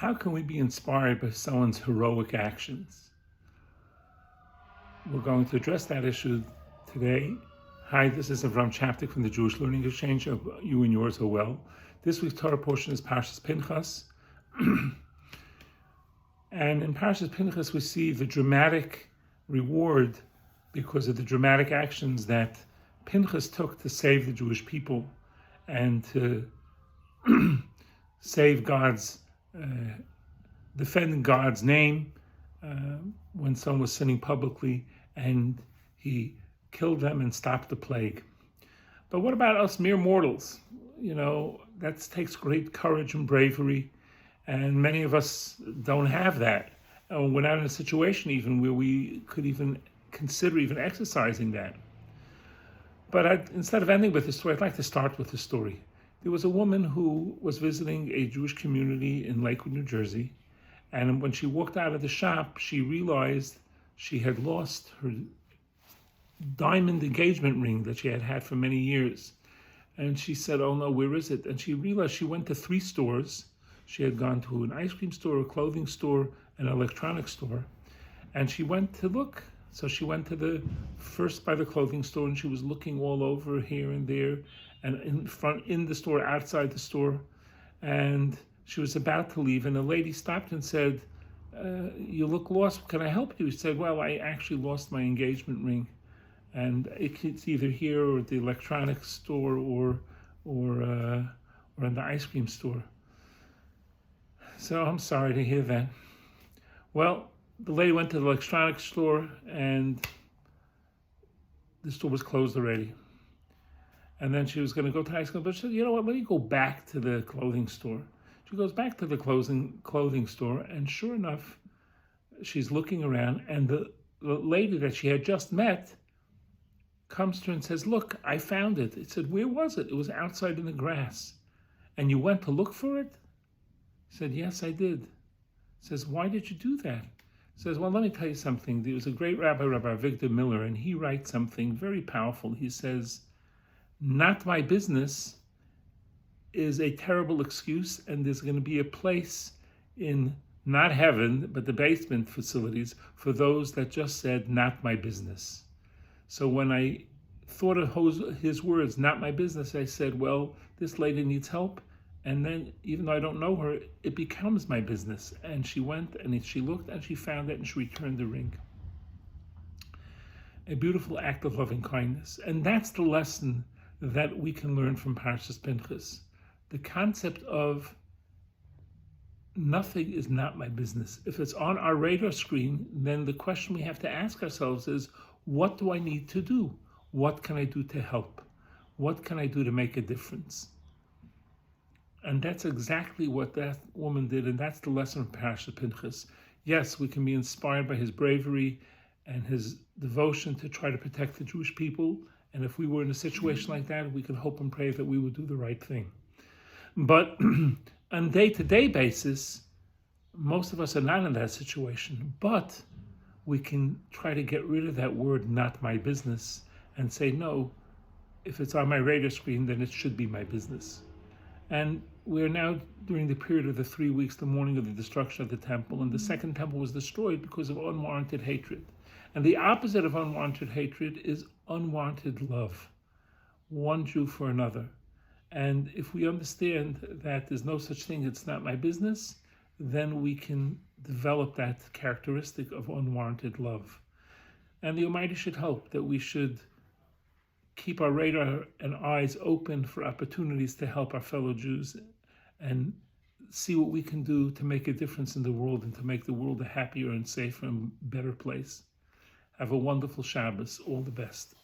How can we be inspired by someone's heroic actions? We're going to address that issue today. Hi, this is Avrohom Czapnik from the Jewish Learning Exchange. Hope you and yours are well. This week's Torah portion is Parshat Pinchas. And in Parshat Pinchas, we see the dramatic reward because of the dramatic actions that Pinchas took to save the Jewish people and to save defend God's name when someone was sinning publicly, and he killed them and stopped the plague. But what about us mere mortals? That takes great courage and bravery, and many of us don't have that. We're not in a situation even where we could even consider even exercising that. But instead of ending with the story, I'd like to start with the story. There was a woman who was visiting a Jewish community in Lakewood, New Jersey, and when she walked out of the shop, she realized she had lost her diamond engagement ring that she had had for many years. And she said, "Oh no, where is it?" And she realized she went to 3 stores. She had gone to an ice cream store, a clothing store, an electronics store, and she went to look. So she went to first by the clothing store, and she was looking all over here and there, and in the store, outside the store, and she was about to leave, and a lady stopped and said, "You look lost. Can I help you?" She said, "Well, I actually lost my engagement ring, and it's either here or at the electronics store or in the ice cream store." So I'm sorry to hear that. Well, the lady went to the electronics store, and the store was closed already. And then she was going to go to high school, but she said, "You know what, let me go back to the clothing store." She goes back to the clothing store, and sure enough, she's looking around, and the lady that she had just met comes to her and says, "Look, I found it." It said, "Where was it?" "It was outside in the grass." "And you went to look for it?" He said, "Yes, I did." Says, "Why did you do that?" Says, "Well, let me tell you something. There was a great Rabbi Victor Miller, and he writes something very powerful. He says, 'Not my business' is a terrible excuse, and there's going to be a place in not heaven, but the basement facilities for those that just said, 'Not my business.'" So when I thought of his words, "Not my business," I said, well, this lady needs help. And then, even though I don't know her, it becomes my business. And she went and she looked and she found it and she returned the ring. A beautiful act of loving kindness. And that's the lesson that we can learn from Parshat Pinchas. The concept of nothing is not my business. If it's on our radar screen, then the question we have to ask ourselves is, what do I need to do? What can I do to help? What can I do to make a difference? And that's exactly what that woman did, and that's the lesson of Parshat Pinchas. Yes, we can be inspired by his bravery and his devotion to try to protect the Jewish people, and if we were in a situation like that, we can hope and pray that we would do the right thing. But on a day-to-day basis, most of us are not in that situation, but we can try to get rid of that word, "not my business," and say, no, if it's on my radar screen, then it should be my business. And we're now during the period of the 3 weeks, the morning of the destruction of the temple, and the second temple was destroyed because of unwarranted hatred. And the opposite of unwarranted hatred is unwanted love, one Jew for another. And if we understand that there's no such thing, it's not my business, then we can develop that characteristic of unwarranted love. And the Almighty should hope that we should keep our radar and eyes open for opportunities to help our fellow Jews and see what we can do to make a difference in the world and to make the world a happier and safer and better place. Have a wonderful Shabbos. All the best.